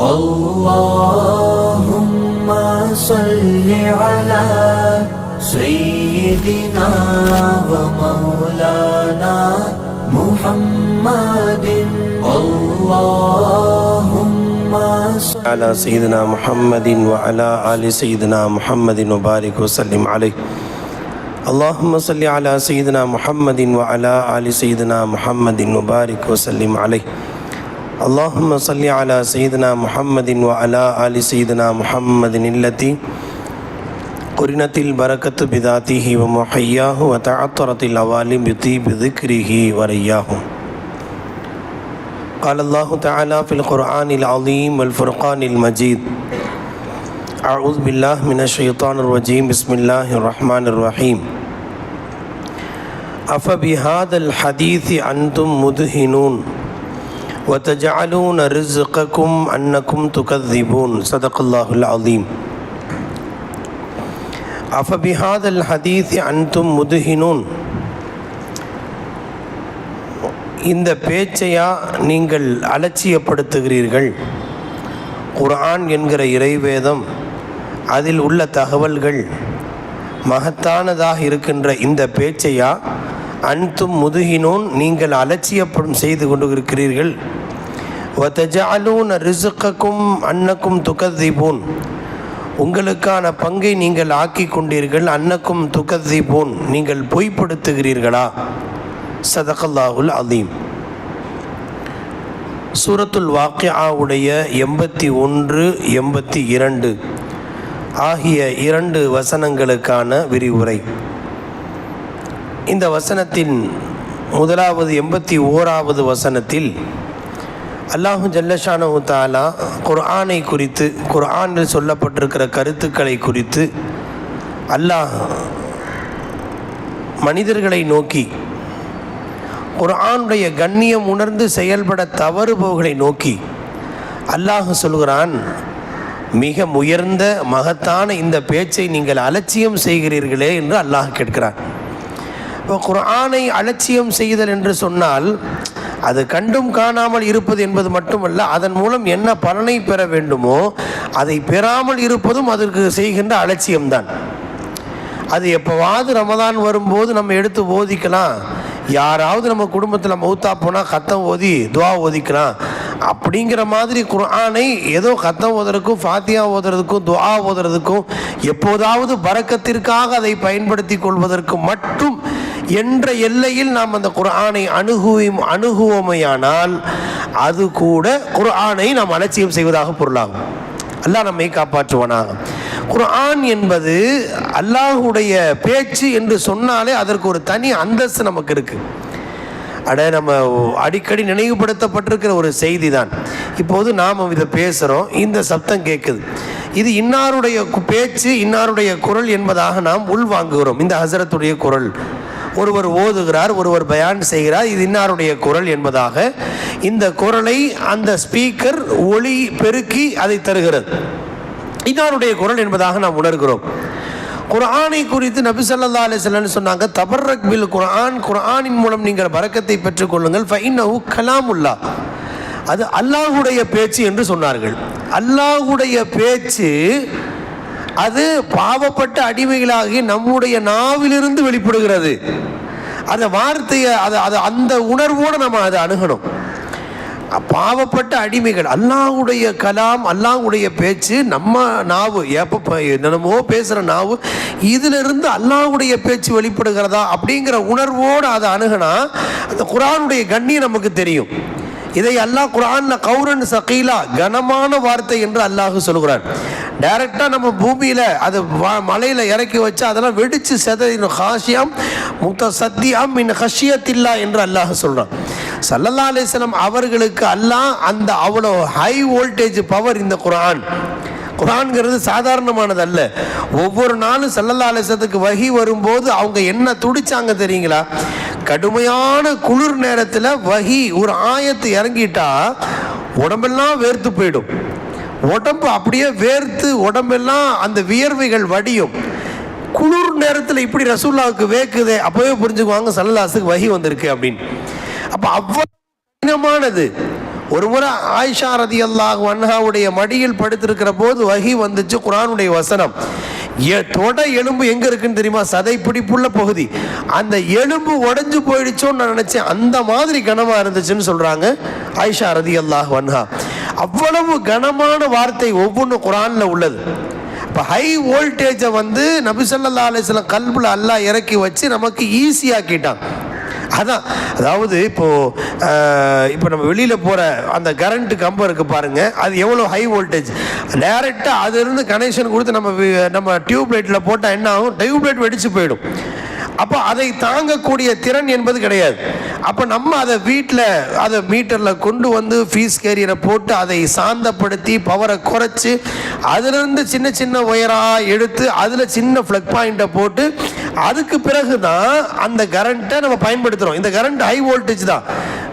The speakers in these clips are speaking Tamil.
اللهم صل على سيدنا ومولانا محمد اللهم صل على سيدنا محمد وعلى آل سيدنا محمد وبارك وسلم عليه. اللهم صل على سيدنا محمد وعلى آل سيدنا محمد وبارك وسلم عليه. اللهم صل على سيدنا محمد وعلى آل سيدنا محمد التي قرنت البركة بذاته ومحياه وتعطرت العوالم بطيب ذكره ورياه. قال الله تعالى في القرآن العظيم والفرقان المجيد: أعوذ بالله من الشيطان الرجيم. بسم الله الرحمن الرحيم. أفبهذا الحديث أنتم مدهنون وتجعلون رزقكم أنكم تكذبون. صدق الله العظيم. أفبهذا الحديث أنتم مدهنون. இந்த பேச்சையா நீங்கள் அலட்சியப்படுத்துகிறீர்கள்? குர்ஆன் என்கிற இறைவேதம், அதில் உள்ள தகவல்கள் மகத்தானதாக இருக்கின்ற இந்த பேச்சையா அன்தும் முதுகினோன் நீங்கள் அலட்சியப்படும் செய்து கொண்டு இருக்கிறீர்கள்? வதஜஅலூன ரிஸ்கக்கும் அன்னக்கும் துகذிபூன். உங்களுக்கான பங்கை நீங்கள் ஆக்கி கொண்டீர்கள். அன்னக்கும் துகذிபூன், நீங்கள் பொய்ப்படுத்துகிறீர்களா? சதகல்லாஹுல் அலீம். சூரத்துல் வாக்கிஆவுடைய 81, 82 ஆகிய 2 வசனங்களுக்கான விரிவுரை. இந்த வசனத்தின் முதலாவது 81வது வசனத்தில் அல்லாஹு ஜல்லஷானஹு தஆலா குர்ஆனை குறித்து, குர்ஆனில் சொல்லப்பட்டிருக்கிற கருத்துக்களை குறித்து அல்லாஹ் மனிதர்களை நோக்கி, குர்ஆனுடைய கண்ணியம் உணர்ந்து செயல்பட தவறுபவர்களை நோக்கி அல்லாஹ் சொல்கிறான், மிக உயர்ந்த மகத்தான இந்த பேச்சை நீங்கள் அலட்சியம் செய்கிறீர்களே என்று அல்லாஹ் கேட்கிறான். இப்போ குர்ஆனை அலட்சியம் செய்தல் என்று சொன்னால் அது கண்டும் காணாமல் இருப்பது என்பது மட்டுமல்ல, அதன் மூலம் என்ன பலனை பெற வேண்டுமோ அதை பெறாமல் இருப்பதும் அதற்கு செய்கின்ற அலட்சியம்தான். அது எப்போவாவது ரமதான் வரும்போது நம்ம எடுத்து ஓதிக்கலாம், யாராவது நம்ம குடும்பத்தில் மௌத்தா போனால் கத்தம் ஓதி துவா ஓதிக்கலாம் அப்படிங்கிற மாதிரி குர்ஆனை ஏதோ கத்தம் ஓதுறதுக்கும் ஃபாத்தியா ஓதுறதுக்கும் துவா ஓதுறதுக்கும் எப்போதாவது பரக்கத்திற்காக அதை பயன்படுத்தி கொள்வதற்கு மட்டும் என்ற எல்லையில் நாம் அந்த குர்ஆனை அணுகுவோமையானால் அது கூட குர்ஆனை நாம் அலட்சியம் செய்வதாக பொருளாகும். அல்லாஹ் நம்மை காப்பாற்றுவானாக. குர்ஆன் என்பது அல்லாஹுடைய பேச்சு என்று சொன்னாலே அதற்கு ஒரு தனி அந்தஸ்து நமக்கு இருக்குது. நம்ம அடிக்கடி நினைவுபடுத்தப்பட்டிருக்கிற ஒரு செய்தி தான். இப்போது நாம் இதை பேசுகிறோம், இந்த சப்தம் கேட்குது, இது இன்னாருடைய பேச்சு, இன்னாருடைய குரல் என்பதாக நாம் உள்வாங்குகிறோம். இந்த ஹஸரத்துடைய குரல், ஒருவர் ஓதுகிறார், ஒருவர் பயான் செய்கிறார், இது இன்னாருடைய குரல் என்பதாக இந்த குரலை அந்த ஸ்பீக்கர் ஒளி பெருக்கி அதை தருகிறது, இன்னாருடைய குரல் என்பதாக நாம் உணர்கிறோம். குர்ஆனை குறித்து நபி ஸல்லல்லாஹு அலைஹி வஸல்லம் சொன்னாங்க, தபர்ரக் பில் குர்ஆன், குர்ஆனின் மூலம் நீங்கள் பரக்கத்தை பெற்றுக்கொள்ளுங்கள், ஃபஇன்னஹு கலாமுல்லாஹ், அது அல்லாஹ்வுடைய பேச்சு என்று சொன்னார்கள். அல்லாஹ்வுடைய பேச்சு அது பாவப்பட்ட அடிமைகளாகி நம்முடைய நாவிலிருந்து வெளிப்படுகிறது. அந்த வார்த்தையை அந்த உணர்வோடு நம்ம அதை அணுகணும். பாவப்பட்ட அடிமைகள், அல்லாஹ்வுடைய கலாம், அல்லாஹ்வுடைய பேச்சு, நம்ம நாவு எப்போ என்னமோ பேசுகிற நாவு, இதிலிருந்து அல்லாஹ்வுடைய பேச்சு வெளிப்படுகிறதா அப்படிங்கிற உணர்வோடு அதை அணுகினா அந்த குர்ஆனுடைய கண்ணியம் நமக்கு தெரியும். இதை அல்லாஹ் குர்ஆன்ல கௌரன் சகீலா, கனமான வார்த்தை என்று அல்லாஹ் சொல்கிறான். டைரக்டாக நம்ம பூமியில் அது மலையில் இறக்கி வச்சு அதெல்லாம் வெடித்து செதறினும். ஹாஷியம் முத்தசத்தியம் மின் ஹஷியத்தில்லா என்று அல்லாஹ் சொல்கிறான். ஸல்லல்லாஹு அலைஹி வஸல்லம் அவர்களுக்கு அல்லாஹ் அந்த அவ்வளோ ஹை வோல்டேஜ் பவர் இந்த குர்ஆன். குர்ஆன்ங்கிறது சாதாரணமானது அல்ல. ஒவ்வொரு நாளும் ஸல்லல்லாஹு அலைஹி வஸல்லத்துக்கு வஹி வரும்போது அவங்க என்ன துடிச்சாங்க தெரியுங்களா? கடுமையான குளிர் நேரத்தில் வஹி ஒரு ஆயத்து இறங்கிட்டா உடம்பெல்லாம் வேர்த்து போயிடும். உடம்பு அப்படியே வேர்த்து உடம்பெல்லாம் அந்த வியர்வைகள் வடியும். குளிர் நேரத்தில் இப்படி ரசூலுல்லாஹ்வுக்கு வேக்குதே, அப்போவே புரிஞ்சுக்குவாங்க ஸல்லல்லாஹு அலைஹி வஸல்லம் வஹி வந்திருக்கு அப்படின்னு. அப்போ அவ்வளவு கடினமானது ஒரு முறை ஆயிஷா ரலியல்லாஹு அன்ஹாவுடைய மடியில் படுத்திருக்கிற போது வஹி வந்துச்சு, குர்ஆனுடைய வசனம். தொட எலும்பு எங்க இருக்குன்னு தெரியுமா? சதை பிடிப்புள்ள பகுதி. அந்த எலும்பு உடைஞ்சு போயிடுச்சோன்னு நான் நினைச்சேன், அந்த மாதிரி கனமா இருந்துச்சுன்னு சொல்றாங்க ஆயிஷா ரலியல்லாஹு அன்ஹா. அவ்வளவு கனமான வார்த்தை ஒவ்வொன்றும் குர்ஆன்ல உள்ளது. இப்போ ஹை வோல்டேஜை வந்து நபி ஸல்லல்லாஹு அலைஹி வஸல்லம் கல்புல அல்லாஹ் இறக்கி வச்சு நமக்கு ஈஸியாக்கிட்டான். அதான், அதாவது இப்போ நம்ம வெளியில் போகிற அந்த கரண்ட் கம்பம் இருக்குது பாருங்கள், அது எவ்வளோ ஹை வோல்டேஜ். டேரெக்டாக அதிலிருந்து கனெக்ஷன் கொடுத்து நம்ம டியூப் லைட்டில் போட்டால் என்ன ஆகும்? டியூப் லைட் வெடிச்சு போயிடும். அப்போ அதை தாங்கக்கூடிய திறன் என்பது கிடையாது. அப்போ நம்ம அதை வீட்டில் அதை மீட்டரில் கொண்டு வந்து ஃபீஸ் கேரியரை போட்டு அதை சாந்தப்படுத்தி பவரை குறைச்சி அதிலிருந்து சின்ன சின்ன ஒயராக எடுத்து அதில் சின்ன ஃப்ளக் பாயிண்ட்டை போட்டு அதுக்கு பிறகு தான் அந்த கரண்ட்டை நம்ம பயன்படுத்துகிறோம். இந்த கரண்ட் ஹை வோல்டேஜ் தான்.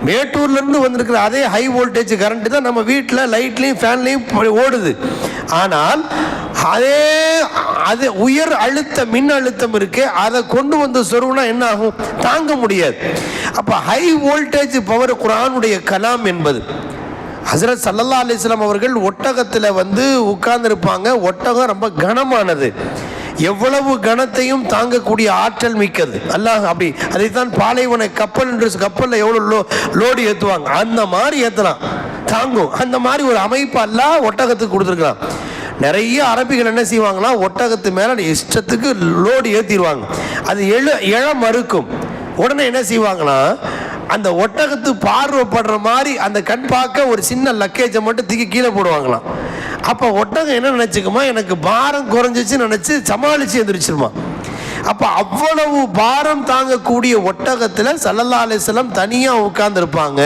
மேட்டூர்லேருந்து வந்திருக்கிற அதே ஹை வோல்டேஜ் கரண்ட்டு தான் நம்ம வீட்டில் லைட்லேயும் ஃபேன்லேயும் ஓடுது. ஆனால் அது உயர் அழுத்த மின் அழுத்தம் இருக்கு, அதை கொண்டு வந்து சொருவுனா என்ன ஆகும்? தாங்க முடியாது. அப்போ ஹை வோல்டேஜ் பவர் குர்ஆனுடைய கலாம் என்பது. ஹஸரத் ஸல்லல்லாஹு அலைஹி வஸல்லம் அவர்கள் ஒட்டகத்தில் வந்து உட்கார்ந்துருப்பாங்க. ஒட்டகம் ரொம்ப கனமானது, எவ்வளவு கனத்தையும் தாங்கக்கூடிய ஆற்றல் மிக்கது. அல்லாஹ் அப்படி அதைத்தான் பாலைவன கப்பல் என்று, கப்பலில் எவ்வளோ லோடு ஏற்றுவாங்க அந்த மாதிரி ஏற்றலாம், தாங்கும். அந்த மாதிரி ஒரு அமைப்பு அல்லாஹ் ஒட்டகத்துக்கு கொடுத்துருக்கலாம். நிறைய அரபிகள் என்ன செய்வாங்களா, ஒட்டகத்து மேலே இஷ்டத்துக்கு லோடு ஏற்றிடுவாங்க. அது எழ மறுக்கும். உடனே என்ன செய்வாங்கன்னா, அந்த ஒட்டகத்து பார்வைப்படுற மாதிரி அந்த கண் பார்க்க ஒரு சின்ன லக்கேஜை மட்டும் தூக்கி கீழே போடுவாங்களாம். அப்போ ஒட்டகம் என்ன நினச்சிக்குமா, எனக்கு பாரம் குறைஞ்சிச்சு நினச்சி சமாளித்து எந்திரிச்சிருமா. அப்போ அவ்வளவு பாரம் தாங்கக்கூடிய ஒட்டகத்தில் ஸல்லல்லாஹு அலைஹி வஸல்லம் தனியாக உட்கார்ந்துருப்பாங்க.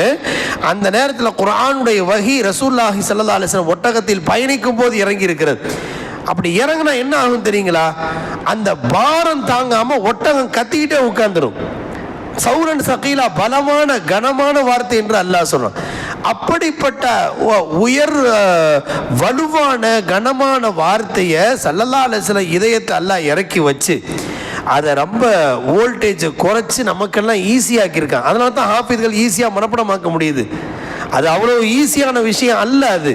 அந்த நேரத்தில் குர்ஆனுடைய வஹி ரசூலுல்லாஹி ஸல்லல்லாஹு அலைஹி வஸல்லம் ஒட்டகத்தில் பயணிக்கும் போது இறங்கி இருக்கிறது. அப்படி இறங்கினா என்ன ஆகும் தெரியுங்களா? அந்த பாரம் தாங்காமல் ஒட்டகம் கத்திக்கிட்டே உட்கார்ந்துடும். சௌரன் சகீலா, பலமான கனமான வார்த்தை என்று அல்லாஹ் சொல்றான். அப்படிப்பட்ட உயர் வலுவான கனமான வார்த்தையை ஸல்லல்லாஹு அலைஹி வஸல்லம் இதயத்தை அல்லாஹ் இறக்கி வச்சு அதை ரொம்ப வோல்டேஜை குறைச்சி நமக்கெல்லாம் ஈஸியாக்கியிருக்காங்க. அதனால தான் ஹாஃபிஸ்கள் ஈஸியாக மனப்படமாக்க முடியுது. அது அவ்வளோ ஈஸியான விஷயம் அல்ல அது.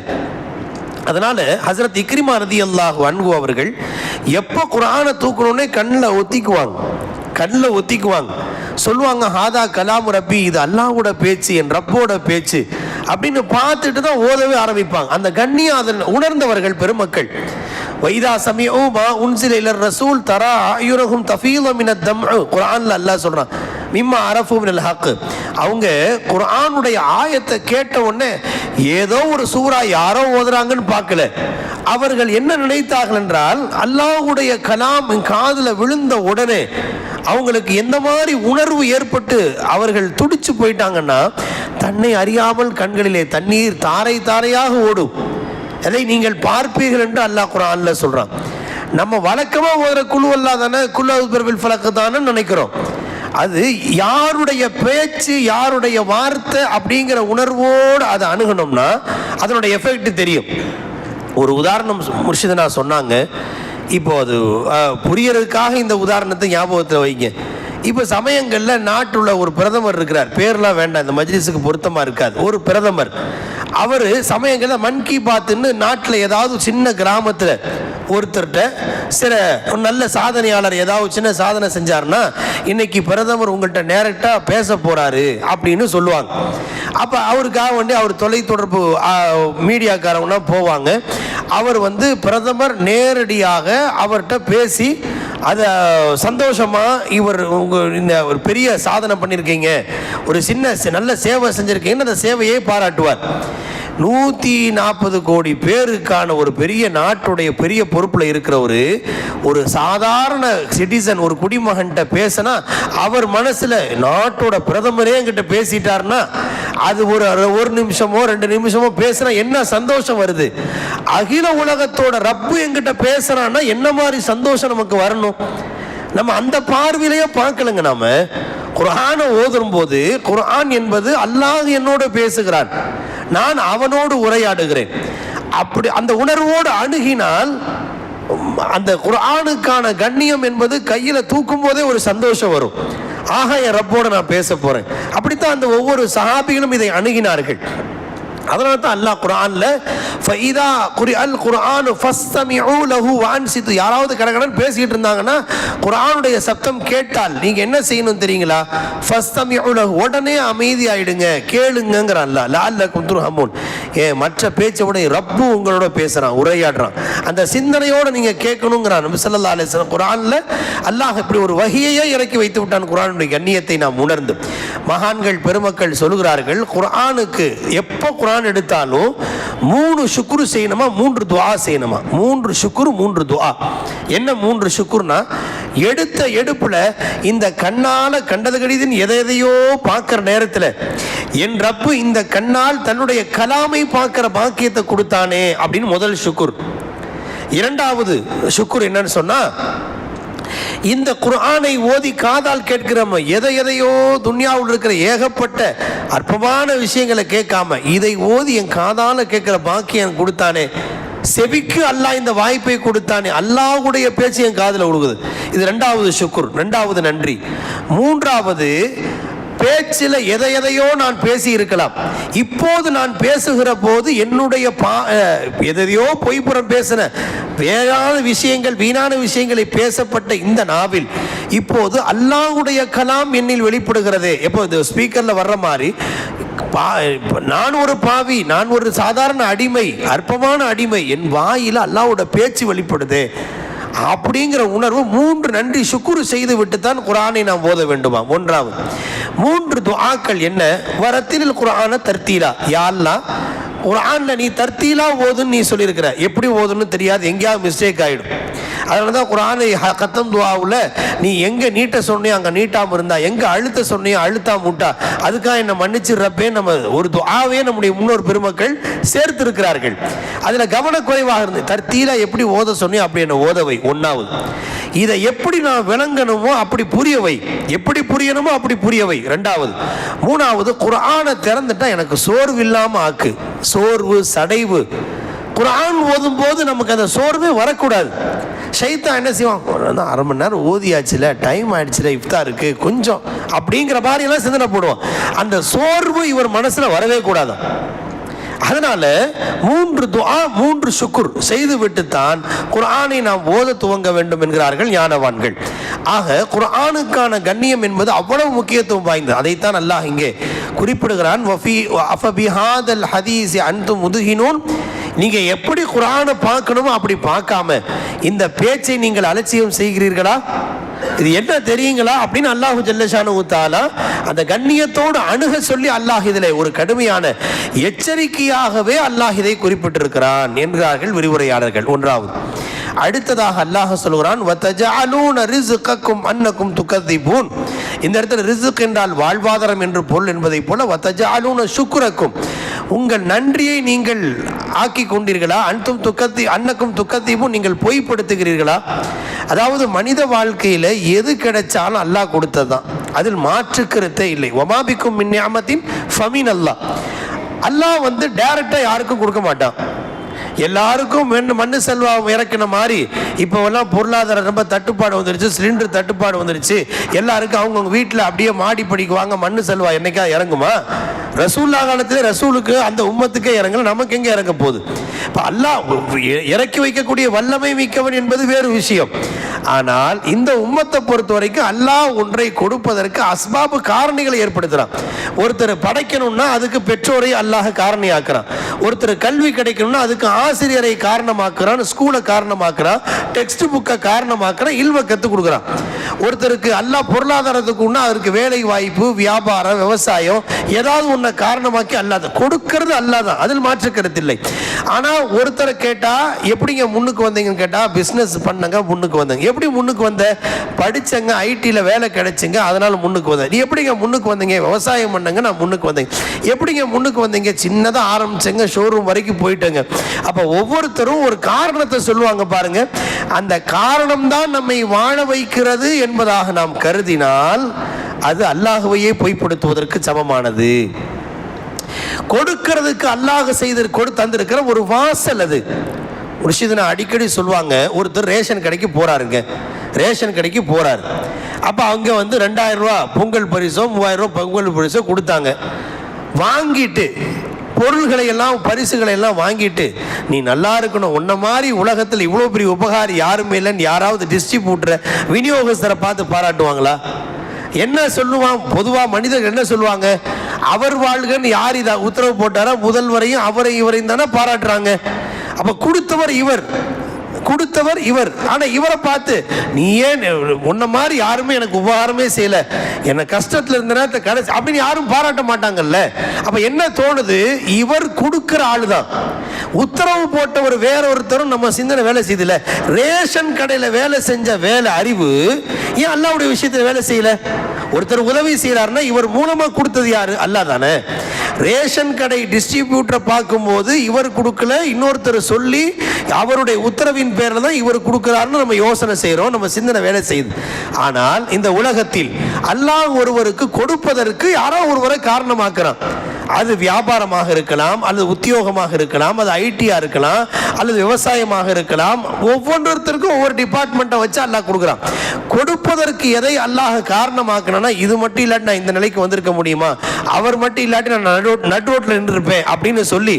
அதனால ஹஸரத் இக்ரிமா ரலியல்லாஹு அன்ஹு அவர்கள் எப்போ குர்ஆனை தூக்கணுன்னே கண்ணில் ஒத்திக்குவாங்க, சொல்லுவாங்க, ஹாதா கலாம் ரப்பி, இது அல்லாஹ்வோட பேச்சு, என் ரப்போட பேச்சு அப்படின்னு பார்த்துட்டு தான் ஓதவே ஆரம்பிப்பாங்க. அந்த கண்ணியம் அதை உணர்ந்தவர்கள் பெருமக்கள். வைதா சமிஉ மா உன்சில இலர் ரசூல் தரா அயுரஹும் தஃபீது மினத் தம்உ, குர்ஆன்ல அல்லாஹ் சொல்றான், மிம்மா அரஃபு மினல் ஹக். அவங்க குர்ஆனுடைய ஆயத்தை கேட்ட உடனே ஏதோ ஒரு சூரா யாரோ ஓதுறாங்கன்னு பார்க்கல. அவர்கள் என்ன நினைத்தார்கள் என்றால், அல்லாஹ்வுடைய கலாம் காதில் விழுந்த உடனே அவங்களுக்கு எந்த மாதிரி உணர்வு ஏற்பட்டு அவர்கள் துடிச்சு போயிட்டாங்கன்னா, தன்னை அறியாமல் கண்களிலே தண்ணீர் தாரை தாரையாக ஓடும். அதை நீங்கள் பார்ப்பீர்கள் என்று அல்லாஹ் குர்ஆன்ல சொல்றான். நம்ம வழக்கமா ஓதுற குழு அல்லாஹ் தானே, குல் அஊது பிர்பில் ஃபலக் தானே நினைக்கிறோம். அது யாருடைய பேச்சு, யாருடைய வார்த்தை அப்படிங்கிற உணர்வோடு அதை அணுகணும்னா அதனுடைய எஃபெக்ட் தெரியும். ஒரு உதாரணம் முர்ஷிதனா சொன்னாங்க. இப்போ அது புரியறதுக்காக இந்த உதாரணத்தை ஞாபகத்தில் வைங்க. இப்போ சமயங்களில் நாட்டுள்ள ஒரு பிரதமர் இருக்கிறார், பேர்லாம் வேண்டாம், இந்த மஜ்லிஸுக்கு பொருத்தமாக இருக்காது. ஒரு பிரதமர், அவர் சமயங்களில் மன் கி பாத்துன்னு நாட்டில் ஏதாவது சின்ன கிராமத்தில் ஒருத்தர்கிட்ட சில நல்ல சாதனையாளர் ஏதாவது சின்ன சாதனை செஞ்சார்னா, இன்னைக்கு பிரதமர் உங்கள்கிட்ட டைரக்டாக பேச போகிறாரு அப்படின்னு சொல்லுவாங்க. அப்போ அவருக்காக வேண்டி அவர் தொலைத்தொடர்பு மீடியாக்காரவங்கன்னா போவாங்க. அவர் பிரதமர் நேரடியாக அவர்கிட்ட பேசி அதை சந்தோஷமாக, இவர் இந்த ஒரு பெரிய சாதனை பண்ணியிருக்கீங்க, ஒரு சின்ன நல்ல சேவை செஞ்சுருக்கீங்கன்னு அந்த சேவையை பாராட்டுவார். 140 கோடி பேருக்கான ஒரு பெரிய நாட்டுடைய பெரிய பொறுப்பில் இருக்கிற ஒரு சாதாரண சிட்டிசன், ஒரு குடிமகன்கிட்ட பேசினா அவர் மனசில் நாட்டோட பிரதமரே என்கிட்ட பேசிட்டார்னா அது ஒரு நிமிஷமோ 2 நிமிஷமோ பேசுனா என்ன சந்தோஷம் வருது. அகில உலகத்தோட ரப்பு என்கிட்ட பேசுறான்னா என்ன மாதிரி சந்தோஷம் நமக்கு வரணும். நம்ம அந்த பார்வையிலேயே பார்க்கலங்க. நாம குர்ஆனை ஓதும் போது குர்ஆன் என்பது அல்லாஹ் என்னோடு பேசுகிறான், நான் அவனோடு உரையாடுகிறேன். அப்படி அந்த உணர்வோடு அணுகினால் அந்த குர்ஆனுக்கான கண்ணியம் என்பது கையில் தூக்கும் போதே ஒரு சந்தோஷம் வரும். ஆக என் ரப்போடு நான் பேச போறேன். அப்படித்தான் அந்த ஒவ்வொரு சஹாபிகளும் இதை அணுகினார்கள். அதனால தான் அல்லாஹ் குர்ஆன்ல ஃபைதா குர்ஆன் குர்ஆன் ஃபஸ்தமிஉ லஹு வஅன்சிது, யாராவது கடகடன் பேசிட்டு இருந்தாங்கன்னா குர்ஆனுடைய சப்தம் கேட்டால் நீங்க என்ன செய்யணும் தெரியுங்களா? ஃபஸ்தமிஉ லஹு, உடனே அமைதி ஆயிடுங்க, கேளுங்கங்கற அல்லாஹ். லஅல்லகும் துர்ஹமூன், மற்ற பேச்சை விட ரப்பு உங்களோட பேசுறான், உரையாடுறான், அந்த சிந்தனையோட நீங்க கேட்கணுங்கிறான் நபி ஸல்லல்லாஹு அலைஹி வஸல்லம். குர்ஆன்ல அல்லாஹ் இப்படி ஒரு வஹியையே இறக்கி வைத்து விட்டான். குர்ஆனுடைய கண்ணியத்தை நாம் உணர்ந்து மகான்கள் பெருமக்கள் சொல்கிறார்கள், குர்ஆனுக்கு எப்போ குர்ஆன் எடுத்தாலும் 3 சுக்ரு செய்யணுமா, 3 துஆ செய்யணுமா. 3 சுக்ரு 3 துஆ. என்ன 3 சுக்ருனா, எடுத்த எடுப்புல இந்த கண்ணால கண்டது கடிதுன்னு எதையோ பார்க்கிற நேரத்தில் என் ரப்பு இந்த கண்ணால் தன்னுடைய கலாமை பார்க்கிற பாக்கியத்தை கொடுத்தானே அப்படின்னு முதல் சுக்ர். இரண்டாவது சுக்ர் என்னன்னு சொன்னா, இந்த குர்ஆனை ஓதி காதால் கேட்கிறோம், எதையோ துன்யாவில் இருக்கிற ஏகப்பட்ட அற்பமான விஷயங்களை கேட்காம இதை ஓதி என் காதால கேட்கிற பாக்கியம் கொடுத்தானே, செவிக்கு அல்லாஹ் இந்த வாய்ப்பை கொடுத்தானே, அல்லாஹ்வுடைய பேச்சு என் காதில் விழுகுது. இது ரெண்டாவது சுக்ர், ரெண்டாவது நன்றி. மூன்றாவது, பேச்சில் எதையோ நான் பேசி இருக்கலாம், இப்போது நான் பேசுகிற போது என்னுடைய எதையோ பொய்ப்புறம் பேசின வேறான விஷயங்கள் வீணான விஷயங்களை பேசப்பட்ட இந்த நாவில் இப்போது அல்லாஹ்வுடைய கலாம் என்னில் வெளிப்படுகிறது. எப்போ இந்த ஸ்பீக்கர்ல வர்ற மாதிரி நான் ஒரு பாவி, நான் ஒரு சாதாரண அடிமை, அற்பமான அடிமை, என் வாயில அல்லாஹ்வோட பேச்சு வெளிப்படுது அப்படிங்கிற உணர்வு. 3 நன்றி சுக்குரு செய்து விட்டு தான் குர்ஆனை நாம் ஓத வேண்டுமா. ஒன்றாவது 3 துஆக்கள் என்ன, வரத்தில் குர்ஆன தர்த்தீலா, யா அல்லாஹ் குர்ஆன்ல நீ தர்த்தீலா ஓதுன்னு நீ சொல்லியிருக்கிற, எப்படி ஓதுன்னு தெரியாது, எங்கேயாவது மிஸ்டேக் ஆகிடும். அதனால தான் குர்ஆனை கத்தம் துஆவில் நீ எங்கே நீட்ட சொன்னியோ அங்கே நீட்டாமல் இருந்தா, எங்கே அழுத்த சொன்னியோ அழுத்தாம விட்டா, அதுக்காக என்னை மன்னிச்சிடுறப்பே நம்ம ஒரு துஆவே நம்முடைய முன்னோர் பெருமக்கள் சேர்த்து இருக்கிறார்கள். அதில் கவனக்குறைவாக இருந்து தர்த்தீலா எப்படி ஓத சொன்னியோ அப்படி என்ன ஓதவை. ஒன்றாவது, இதை எப்படி நான் விளங்கணுமோ அப்படி புரியவை, எப்படி புரியணுமோ அப்படி புரியவை. ரெண்டாவது, மூணாவது, குர்ஆனை திறந்துட்டா எனக்கு சோர்வு இல்லாமல் ஆக்கு. சோர்வு சடைவு குர்ஆன் ஓதும் போது நமக்கு அந்த சோர்வே வரக்கூடாது. ஷைத்தான் என்ன செய்வான், அரை மணி நேரம் ஓதியாச்சுல, டைம் ஆயிடுச்சுல, இஃப்தாருக்கு கொஞ்சம் அப்படிங்கிற மாதிரி எல்லாம் சிந்தனை போடுவோம். அந்த சோர்வு இவர் மனசுல வரவே கூடாது. அதனால 3 துஆ 3 சுக்ர் செய்து விட்டுத்தான் குர்ஆனை நாம் ஓத துவங்க வேண்டும் என்கிறார்கள் ஞானவான்கள். ஆக குர்ஆனுக்கான கண்ணியம் என்பது அவ்வளவு முக்கியத்துவம் வாய்ந்தது. அதைத்தான் அல்லாஹ் இங்கே குறிப்பிடுகிறான். அஃபபிஹாதல் ஹதீஸி அன்தும் முதுகினூன், நீங்க எப்படி குர்ஆனை பார்க்கணுமோ அப்படி பார்க்காம இந்த பேச்சை நீங்கள் அலட்சியம் செய்கிறீர்களா, இது என்ன தெரியுங்களா அப்படின்னு அல்லாஹு ஜல்லஷானஹு தஆலா அந்த கண்ணியத்தோடு அணுக சொல்லி அல்லாஹ் இதிலே ஒரு கடுமையான எச்சரிக்கையாகவே அல்லாஹ் இதை குறிப்பிட்டிருக்கிறான் என்கிறார்கள் விரிவுரையாளர்கள். ஒன்றாவது. அடுத்ததாக அல்லாஹ் சொல்கிறான், வதஜஅலூன ரிஸ்கக்கும் அன்னக்கும் துகதிபூன். இந்த இடத்துல ரிஸ்க் என்றால் வாழ்வாதாரம் என்று பொருள் என்பதை போல வதஜஅலூன ஷுக்ரக்கும், உங்கள் நன்றியை நீங்கள் ஆக்கி கொண்டீர்களா, அன்னக்கும் துக்கத்தீபும் நீங்கள் பொய்ப்படுத்துகிறீர்களா. அதாவது மனித வாழ்க்கையில் எது கிடைச்சாலும் அல்லாஹ் கொடுத்தது தான், அதில் மாற்று கருத்தே இல்லை. வமாபிக்கும் மின் நிஅமத்தின் ஃபமின் அல்லாஹ். அல்லாஹ் வந்து டைரக்டா யாருக்கும் கொடுக்க மாட்டான். எல்லாருக்கும் மண்ணு செல்வம் இறக்கின மாதிரி இப்போவெல்லாம் பொருளாதாரம் ரொம்ப தட்டுப்பாடு வந்துருச்சு, சிலிண்டர் தட்டுப்பாடு வந்துருச்சு. எல்லாருக்கும் அவங்கவுங்க வீட்டில் அப்படியே மாடி படிக்குவாங்க. மண்ணு செல்வா என்னைக்கா இறங்குமா? ரசூல்லா காலத்திலே ரசூலுக்கு அந்த உம்மத்துக்கே இறங்கல, நமக்கு எங்கே இறங்க போகுது? இப்போ அல்லாஹ் இறக்கி வைக்கக்கூடிய வல்லமை மிக்கவன் என்பது வேறு விஷயம். ஆனால் இந்த உம்மத்தை பொறுத்த வரைக்கும் அல்லாஹ் ஒன்றை கொடுப்பதற்கு அஸ்பாபு காரணிகளை ஏற்படுத்துறான். ஒருத்தர் படைக்கணும்னா அதுக்கு பெற்றோரை அல்லாஹ் காரணியாக்குறான். ஒருத்தர் கல்வி கிடைக்கணும்னா அதுக்கு ஆசிரியரை காரணமாக்குறான், ஸ்கூலை காரணமாக்குறான், டெக்ஸ்ட் புக்கை காரணமாக்குறான், இல்வ கற்றுக் கொடுக்குறான். ஒருத்தருக்கு அல்லாஹ் பொருளாதாரத்துக்கு அதற்கு வேலை வாய்ப்பு, வியாபாரம், விவசாயம் ஏதாவது ஒன்றை காரணமாக்கி அல்லாத கொடுக்கறது அல்லாதான், அதில் மாற்று கருத்து இல்லை. ஆனால் ஒருத்தரை கேட்டா எப்படிங்க முன்னுக்கு வந்தீங்கன்னு கேட்டா, பிஸ்னஸ் பண்ணங்க முன்னுக்கு வந்தங்க. எப்படி முன்னுக்கு வந்த? படிச்சங்க, ஐடியில் வேலை கிடைச்சுங்க, அதனால முன்னுக்கு வந்தேன். நீ எப்படிங்க முன்னுக்கு வந்தீங்க? விவசாயம் பண்ணங்க, நான் முன்னுக்கு வந்தேங்க. எப்படிங்க முன்னுக்கு வந்தீங்க? சின்னதாக ஆரம்பிச்சங்க, ஷோரூம் வரைக்கும் போயிட்டேங்க. அப்போ ஒவ்வொருத்தரும் ஒரு காரணத்தை சொல்லுவாங்க பாருங்க. அந்த காரணம் தான் நம்மை வாழ வைக்கிறது என்பதாக நாம் கருதினால் அது அல்லாஹ்வையே பொய்ப்படுத்துவதற்கு சமமானது. கொடுக்கிறதுக்கு அல்லாஹ் தந்திருக்கிற ஒரு வாசல் அது. ஒரு விஷயத்தை நான் அடிக்கடி சொல்லுவாங்க. ஒருத்தர் ரேஷன் கடைக்கு போறாருங்க, ரேஷன் கடைக்கு போறாரு. அப்போ அவங்க வந்து 2000 ரூபா பொங்கல் பரிசோ 3000 ரூபா பொங்கல் பரிசோ கொடுத்தாங்க. வாங்கிட்டு பொருள்களை எல்லாம் பரிசுகளை எல்லாம் வாங்கிட்டு நீ நல்லா இருக்கணும், உன்ன மாதிரி உலகத்தில் இவ்வளோ பெரிய உபகாரி யாருமே இல்லைன்னு யாராவது டிஸ்ட்ரிபியூட்டரை விநியோகஸ்தரை பார்த்து பாராட்டுவாங்களா? என்ன சொல்லுவான்? பொதுவாக மனிதர்கள் என்ன சொல்லுவாங்க? அவர் வாழ்கன்னு யார் இதை உத்தரவு போட்டாரோ முதல்வரையும் அவரை இவரையும் தானே பாராட்டுறாங்க. அப்போ கொடுத்தவர் இவர். ஆனால் இவரை பார்த்து நீ ஏன் உன்ன மாதிரி யாருமே எனக்கு உபகாரமே செய்யலை, என்ன கஷ்டத்தில் இருந்த நேரத்தை கடைசி அப்படின்னு யாரும் பாராட்ட மாட்டாங்கல்ல. அப்போ என்ன தோணுது? இவர் கொடுக்குற ஆளு தான். உத்தரவு போட்டவர் வேற ஒருத்தரும் நம்ம சிந்தனை வேலை செய்யல. ரேஷன் கடையில் வேலை செஞ்ச வேலை அறிவு ஏன் அல்லாஹ்வுடைய விஷயத்தில் வேலை செய்யல? ஒருத்தர் உதவி செய்யறாருன்னா இவர் மூலமா கொடுத்தது யாரு? அல்லாஹ் தானே. ரேஷன் கடை டிஸ்ட்ரிபியூட்டரை பார்க்கும்போது இவர் கொடுக்கல, இன்னொருத்தர் சொல்லி அவருடைய உத்தரவின் பேரில் தான் இவர் கொடுக்கிறாருன்னு நம்ம யோசனை செய்கிறோம், நம்ம சிந்தனை வேலை செய்யுது. ஆனால் இந்த உலகத்தில் அல்லாஹ் ஒருவருக்கு கொடுப்பதற்கு யாரோ ஒருவரை காரணமாக்குறான். அது வியாபாரமாக இருக்கலாம், அல்லது உத்தியோகமாக இருக்கலாம், அது ஐடியா இருக்கலாம், அல்லது விவசாயமாக இருக்கலாம். ஒவ்வொருத்தருக்கும் ஒவ்வொரு டிபார்ட்மெண்ட்டை வச்சு அல்லாஹ் கொடுக்குறான். கொடுப்பதற்கு எதை அல்லாஹ் காரணமாக்கணும்னா, இது மட்டும் இல்லாட்டி நான் இந்த நிலைக்கு வந்திருக்க முடியுமா, அவர் மட்டும் இல்லாட்டி நான் நடுரோட்டில் நின்றுருப்பேன் அப்படின்னு சொல்லி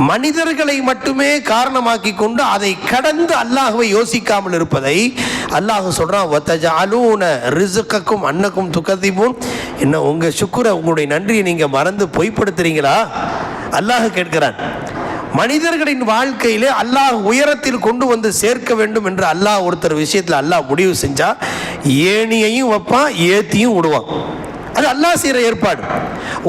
மனிதர்களை மட்டுமே காரணமாக்கி கொண்டு அதை கடந்து அல்லாஹ்வை யோசிக்காமல் இருப்பதை அல்லாஹ் சொல்றான். வதஜஅலூன ரிஸ்கக்கும் அன்னக்கும் துகதிபூன். என்ன உங்க சுக்ர, உங்களுடைய நன்றியை நீங்க மறந்து பொய்ப்படுத்துறீங்களா? அல்லாஹ் கேட்கிறான். மனிதர்களின் வாழ்க்கையிலே அல்லாஹ் உயரத்தில் கொண்டு வந்து சேர்க்க வேண்டும் என்று அல்லாஹ் ஒருத்தர் விஷயத்தில் அல்லாஹ் முடிவு செஞ்சா ஏணியையும் வைப்பான், ஏத்தியும் விடுவான். அது அல்லாஹ் செய்கிற ஏற்பாடு.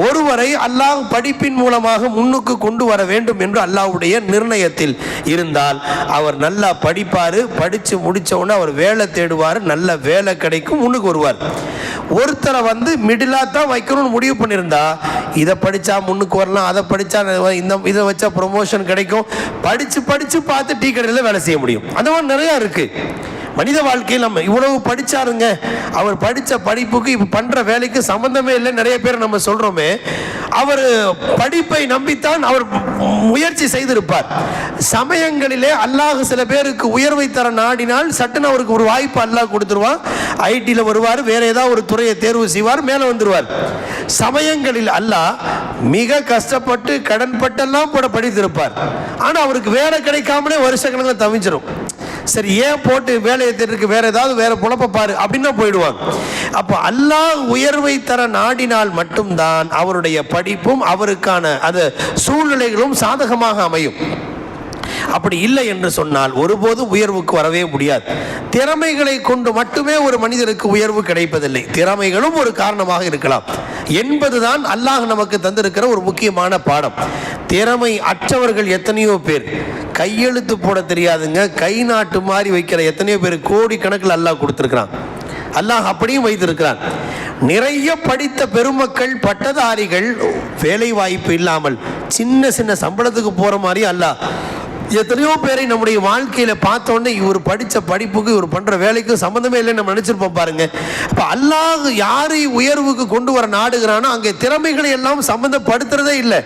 ஒருவரை அல்லாஹ் படிப்பின் மூலமாக முன்னுக்கு கொண்டு வர வேண்டும் என்று அல்லாஹ்வுடைய நிர்ணயத்தில் இருந்தால் அவர் நல்லா படிப்பார், படித்து முடித்த உடனே அவர் வேலை தேடுவார், நல்ல வேலை கிடைக்கும், முன்னுக்கு வருவார். ஒருத்தரை மிடிலாக தான் வைக்கணும்னு முடிவு பண்ணியிருந்தா இதை படித்தா முன்னுக்கு வரலாம், அதை படித்தா இதை வச்சா ப்ரொமோஷன் கிடைக்கும், படித்து பார்த்து டீ கடையில் வேலை செய்ய முடியும். அந்த மாதிரி நிறையா இருக்குது மனித வாழ்க்கையில். நம்ம இவ்வளவு படிச்சாருங்க, அவர் படித்த படிப்புக்கு இப்போ பண்ணுற வேலைக்கு சம்பந்தமே இல்லை நிறைய பேர் நம்ம சொல்கிறோமே. அவர் படிப்பை நம்பித்தான் அவர் முயற்சி செய்திருப்பார். சமயங்களிலே அல்லாஹ் சில பேருக்கு உயர்வை தர நாடினால் சட்டுன்னு அவருக்கு ஒரு வாய்ப்பு அல்லாஹ் கொடுத்துருவான். ஐடியில் வருவார், வேற ஏதாவது ஒரு துறையை தேர்வு செய்வார், மேலே வந்துடுவார். சமயங்களில் அல்லாஹ் மிக கஷ்டப்பட்டு கடன்பட்டெல்லாம் கூட படித்திருப்பார். ஆனால் அவருக்கு வேலை கிடைக்காமலே வருஷக்கணக்கில் தவிச்சிடும். சரி, ஏன் போட்டு வேலையை தேர்க்கு, வேற ஏதாவது வேற புலப்ப பாரு அப்படின்னா போயிடுவாங்க. அப்போ அல்லாஹ் உயர்வை தர நாடினால் மட்டும்தான் அவருடைய படிப்பும் அவருக்கான அது சூழ்நிலைகளும் சாதகமாக அமையும். அப்படி இல்லை என்று சொன்னால் ஒருபோதும் உயர்வுக்கு வரவே முடியாது. திறமைகளை கொண்டு மட்டுமே ஒரு மனிதருக்கு உயர்வு கிடைப்பதில்லை, திறமைகளும் ஒரு காரணமாக இருக்கலாம் என்பதுதான் அல்லாஹ் நமக்கு தந்திருக்கிற ஒரு முக்கியமான பாடம். திறமை அற்றவர்கள் எத்தனையோ பேர், கையெழுத்து போட தெரியாதுங்க, கை நாட்டு மாதிரி வைக்கிற எத்தனையோ பேர் கோடி கணக்கில் அல்லாஹ் கொடுத்திருக்கிறான். அல்லாஹ் அப்படியும் வைத்திருக்கிறான். நிறைய படித்த பெருமக்கள், பட்டதாரிகள் வேலை வாய்ப்பு இல்லாமல் சின்ன சின்ன சம்பளத்துக்கு போற மாதிரி அல்லாஹ் எத்தனையோ பேரை நம்முடைய வாழ்க்கையில பார்த்தோன்னே இவர் படித்த படிப்புக்கு இவர் பண்ற வேலைக்கு சம்பந்தமே இல்லைன்னு நம்ம நினைச்சிருப்போம் பாருங்க. அப்ப அல்லாஹ் யாரை உயர்வுக்கு கொண்டு வர நாடுகிறானோ அங்கே திறமைகளை எல்லாம் சம்பந்தப்படுத்துறதே இல்லை.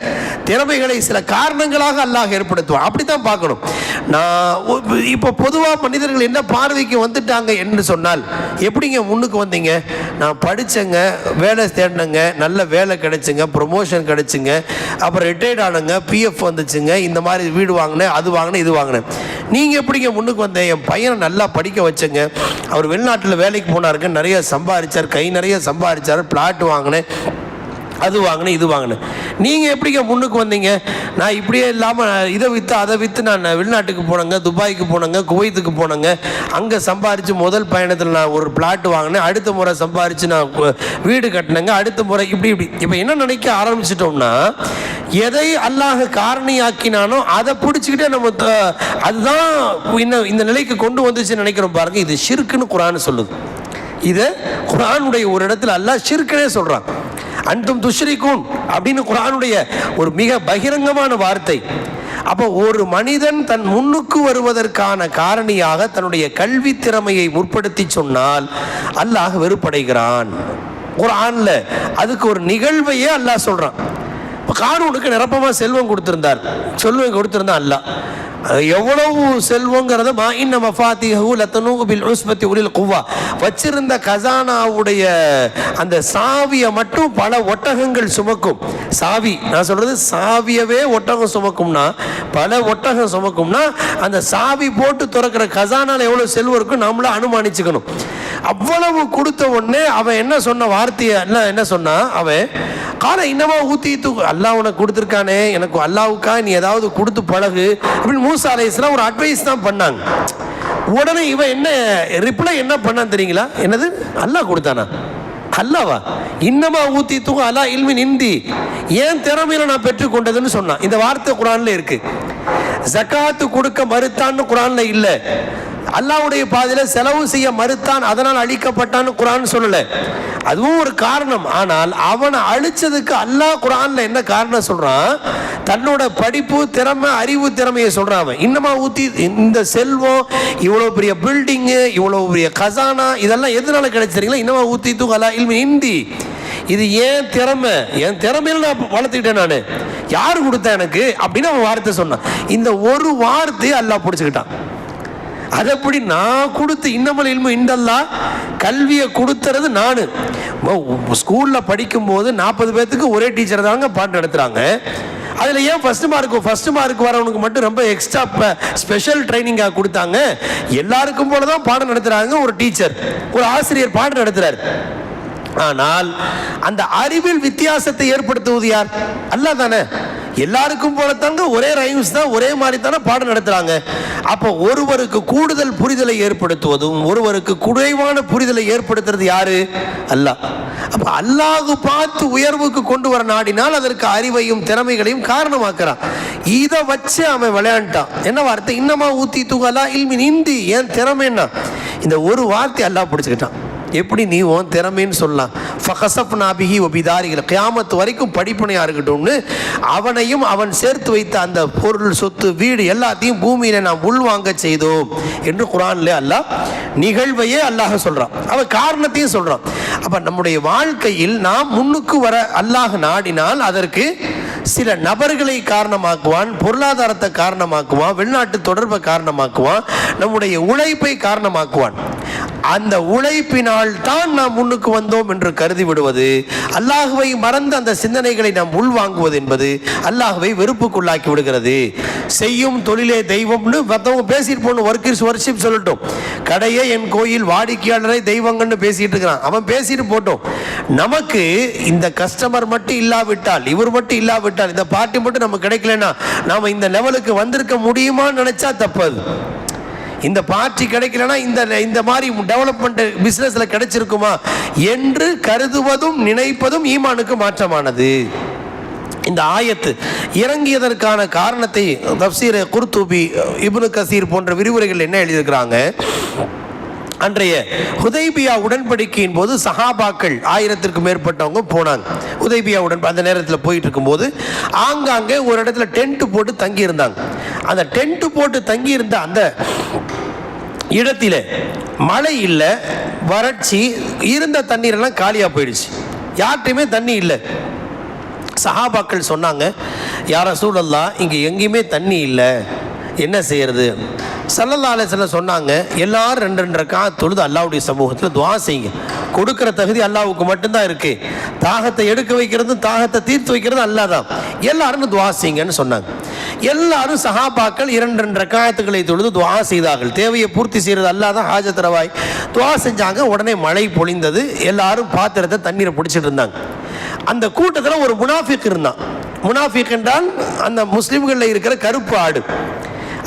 திறமைகளை சில காரணங்களாக அல்லாஹ் ஏற்படுத்துவான். அப்படித்தான் பார்க்கணும். நான் இப்போ பொதுவாக மனிதர்கள் என்ன பார்வைக்கு வந்துட்டாங்க என்று சொன்னால், எப்படிங்க முன்னுக்கு வந்தீங்க? நான் படித்தேங்க, வேலை தேடினேங்க, நல்ல வேலை கிடைச்சுங்க, ப்ரொமோஷன் கிடைச்சுங்க, அப்புறம் ரிட்டையர்ட் ஆனுங்க, பிஎஃப் வந்துச்சுங்க, இந்த மாதிரி வீடு வாங்கினேன், அது வாங்கினேன், இது வாங்கினேன். நீங்கள் எப்படிங்க முன்னுக்கு வந்தேன்? என் பையனை நல்லா படிக்க வச்சேங்க, அவர் வெளிநாட்டில் வேலைக்கு போனாருங்க, நிறைய சம்பாதிச்சார், கை நிறைய சம்பாதிச்சார், பிளாட் வாங்கினேன், அது வாங்கினேன், இது வாங்கினேன். நீங்கள் எப்படிங்க முன்னுக்கு வந்தீங்க? நான் இப்படியே இல்லாமல் இதை விற்று அதை விற்று நான் வெளிநாட்டுக்கு போனேங்க, துபாய்க்கு போனேங்க, குவைத்துக்கு போனேங்க, அங்கே சம்பாரித்து முதல் பயணத்தில் நான் ஒரு பிளாட் வாங்கினேன், அடுத்த முறை சம்பாரித்து நான் வீடு கட்டினேங்க, அடுத்த முறை இப்படி. இப்போ என்ன நினைக்க ஆரம்பிச்சிட்டோம்னா, எதை அல்லாஹ் காரணியாக்கினானோ அதை பிடிச்சிக்கிட்டே நம்ம அதுதான் இந்த நிலைக்கு கொண்டு வந்துச்சுன்னு நினைக்கிறோம் பாருங்க. இது ஷிர்க்குன்னு குர்ஆன் சொல்லுது. இதை குர்ஆனுடைய ஒரு இடத்துல அல்லாஹ் ஷிர்க்குனே சொல்கிறான். அன்தும் துஷ்ரிகூன் அப்படின்னு குர்ஆனுடைய ஒரு மிக பகிரங்கமான வார்த்தை. அப்போ ஒரு மனிதன் தன் முன்னுக்கு வருவதற்கான காரணியாக தன்னுடைய கல்வி திறமையை முற்படுத்தி சொன்னால் அல்லாஹ் வெறுப்படைகிறான். குர்ஆன்ல அதுக்கு ஒரு நிகழ்வையே அல்லாஹ் சொல்றான். இப்போ காரூனுக்கு நிரப்பமாக செல்வம் கொடுத்திருந்தான் அல்லாஹ். எவ்வளவு செல்வங்கிறத மா இன்ன மஃபாத்திஹு லதனூ பில் உஸ்பத்தி உலில் குவ்வா, வச்சிருந்த கசானாவுடைய அந்த சாவியை மட்டும் பல ஒட்டகங்கள் சுமக்கும். சாவி, நான் சொல்றது சாவியவே ஒட்டகம் சுமக்கும்னா, பல ஒட்டகம் சுமக்கும்னா, அந்த சாவி போட்டு திறக்கிற கசானால எவ்வளவு செல்வம் இருக்கும் நம்மள அனுமானிச்சுக்கணும். அவ்வளவு கொடுத்த உடனே அவன் என்ன சொன்ன வார்த்தையை என்ன சொன்னா, அவன் கால இன்னமா ஊத்தி அல்லாஹ் உனக்கு கொடுத்துருக்கானே, எனக்கு அல்லாவுக்கா நீ ஏதாவது கொடுத்து பழகு அப்படின்னு மூசா அலைஹிஸ்ஸலாம் ஒரு அட்வைஸ் தான் பண்ணாங்க. உடனே இவன் என்ன ரிப்ளை என்ன பண்ணான்னு தெரியுங்களா? என்னது, அல்லாஹ் கொடுத்தானா? அல்லாவா? இன்னமா ஊத்தி தூங்க அல்லா இல்மின் இந்தி, ஏன் திறமையில நான் பெற்றுக்கொண்டதுன்னு சொன்னான். இந்த வார்த்தை குரான்ல இருக்கு. ஜகாத்து கொடுக்க மறுத்தான்னு குரான்ல இல்ல. அல்லாஹ்வுடைய பாதையில செலவு செய்ய மறுத்தான், அதனால் அழிக்கப்பட்டான்னு குரான் சொல்லல. அதுவும் ஒரு காரணம். ஆனால் அவனை அழிச்சதுக்கு அல்லாஹ் குரான்ல என்ன காரணம் சொல்றான்? தன்னோட படிப்பு திறமை, அறிவு திறமையை சொல்றான். இன்னமா ஊத்தி இந்த செல்வம், இவ்வளவு பெரிய பில்டிங்கு, இவ்வளவு பெரிய கசானா, இதெல்லாம் எதனால கிடைச்சிருக்கீங்களா? இன்னமா ஊத்தி தூங்கலா இல்மி இந்தி, இது ஏன் திறமை, என் திறமையில நான் வளர்த்துக்கிட்டேன், நான் யாரு கொடுத்தேன் எனக்கு அப்படின்னு அவன் வார்த்தை சொன்னான். இந்த ஒரு வார்த்தையை அல்லாஹ் பிடிச்சுக்கிட்டான். அது எப்படி? நான் கொடுத்து இன்னமல் இல்மு இந்தல்லா, கல்வியை கொடுத்துறது நான். ஸ்கூல்ல படிக்கும் போது 40 பேத்துக்கு ஒரே டீச்சர் தாங்க பாட்டு நடத்துறாங்க. அதுல ஏன் ஃபர்ஸ்ட் மார்க் வரவனுக்கு மட்டும் ரொம்ப எக்ஸ்ட்ரா ஸ்பெஷல் ட்ரைனிங்காக கொடுத்தாங்க? எல்லாருக்கும் போலதான் பாடம் நடத்துறாங்க. ஒரு டீச்சர், ஒரு ஆசிரியர் பாடம் நடத்துறாரு. ஆனால் அந்த அறிவில் வித்தியாசத்தை ஏற்படுத்துவது யார்? அல்லாஹ் தானே. எல்லாருக்கும் போலத்தாங்க ஒரே ரைம்ஸ் தான், ஒரே மாதிரி தானே பாடம் நடத்துறாங்க. அப்போ ஒருவருக்கு கூடுதல் புரிதலை ஏற்படுத்துவதும் ஒருவருக்கு குறைவான புரிதலை ஏற்படுத்துறது யாரு? அல்லாஹ். அப்ப அல்லாஹ் பார்த்து உயர்வுக்கு கொண்டு வர நாடினால் அதற்கு அறிவையும் திறமைகளையும் காரணமாக்குறான். இதை வச்சு அவன் விளையாண்டான். என்ன வார்த்தை? இன்னமா ஊத்தி தூங்கலா இல்மின் இந்தி, ஏன் திறமைன்னா இந்த ஒரு வார்த்தை அல்லாஹ் பிடிச்சுக்கிட்டான். எப்படி நீ உன் திறமைன்னு சொல்லலாம்? ஃபகஸஃப்னா பிஹி வ பிதாரிஹி, கியாமத் வரைக்கும் படிப்பனையா இருக்கட்டும்னு அவனையும் அவன் சேர்த்து வைத்த அந்த பொருள், சொத்து, வீடு எல்லாத்தையும் பூமியில நாம் உள்வாங்க செய்தோம் என்று குர்ஆன்ல அல்லாஹ் நிகழ்வையே அல்லாஹ் சொல்றான். அவன் காரணத்தையும் சொல்றான். அப்ப நம்முடைய வாழ்க்கையில் நாம் முன்னுக்கு வர அல்லாஹ் நாடினால் அதற்கு சில நபர்களை காரணமாக்குவான், பொருளாதாரத்தை காரணமாக்குவான், வெளிநாட்டு தொடர்பை காரணமாக்குவான், நம்முடைய உழைப்பை காரணமாக்குவான். அந்த உழைப்பினால் தான் நாம் முன்னுக்கு வந்தோம் என்று கருதி விடுவது, அல்லாஹ்வை மறந்த அந்த சிந்தனைகளை நாம் உள்வாங்குவது என்பது அல்லாஹ்வை வெறுப்புக்குள்ளாக்கி விடுகிறது. செய்யும் தொழிலே தெய்வம்னு மற்றவங்க பேசிட்டு போகணும். ஒர்க் இஸ் வர்ஷிப் சொல்லட்டும். கடையே என் கோயில், வாடிக்கையாளரை தெய்வங்கன்னு பேசிட்டு இருக்கிறான். அவன் பேசிட்டு போட்டோம். நமக்கு இந்த கஸ்டமர் மட்டும் இல்லாவிட்டால், இவர் மட்டும் இல்லாவிட்டால், இந்த பார்ட்டி மட்டும் நமக்கு கிடைக்கலன்னா நாம இந்த லெவலுக்கு வந்திருக்க முடியுமான்னு நினைச்சா தப்பது. இந்த பார்ட்டி கிடைக்கலனா இந்த மாதிரி டெவலப்மெண்ட் பிசினஸ்ல கிடைச்சிருக்குமா என்று கருதுவதும் நினைப்பதும் ஈமானுக்கு மாற்றமானது. இந்த ஆயத்து இறங்கியதற்கான காரணத்தை தப்சீர் குர்துபி, இப்னு கசீர் போன்ற விரிவுரைகள் என்ன எழுதியிருக்கிறாங்க? அன்றைய ஹுதைபியா உடன்படிக்கையின் போது சஹாபாக்கள் 1000க்கும் மேற்பட்டவங்க போனாங்க. ஹுதைபியா அந்த நேரத்தில் போயிட்டு இருக்கும்போது ஆங்காங்கே ஒரு இடத்துல டென்ட் போட்டு தங்கி இருந்தாங்க. அந்த டென்ட் போட்டு தங்கி இருந்த அந்த இடத்தில மழை இல்லை, வறட்சி, இருந்த தண்ணீரெல்லாம் காலியாக போயிடுச்சு. யார்கிட்டையுமே தண்ணி இல்லை. சஹாபாக்கள் சொன்னாங்க, யா ரசூலல்லாஹ், இங்கே எங்கேயுமே தண்ணி இல்லை, என்ன செய்யறது? ஸல்லல்லாஹு அலைஹி வஸல்லம் சொன்னாங்க, எல்லாரும் 2 ரக்காத் தொழுது அல்லாஹ்வுடைய சமூகத்தில் துஆ செய்யுங்க. கொடுக்குற தகுதி அல்லாஹ்வுக்கு மட்டும்தான் இருக்கு. தாகத்தை எடுக்க வைக்கிறதும் தாகத்தை தீர்த்து வைக்கிறதும் அல்லாஹ் தான். எல்லாரும் துஆ செய்யுங்கன்னு சொன்னாங்க. எல்லாரும் சஹாபாக்கள் 2 ரக்காத்துகளை தொழுது துஆ செய்தார்கள். தேவையை பூர்த்தி செய்கிறது அல்லாஹ் தான். ஹாஜத் ரவாய் துஆ செஞ்சாங்க. உடனே மழை பொழிந்தது. எல்லாரும் பாத்திரத்தை தண்ணீரை பிடிச்சிட்டு இருந்தாங்க. அந்த கூட்டத்தில் ஒரு முனாஃபிக் இருந்தான். முனாஃபிக் என்றால் அந்த முஸ்லிம்களில் இருக்கிற கருப்பு ஆடு,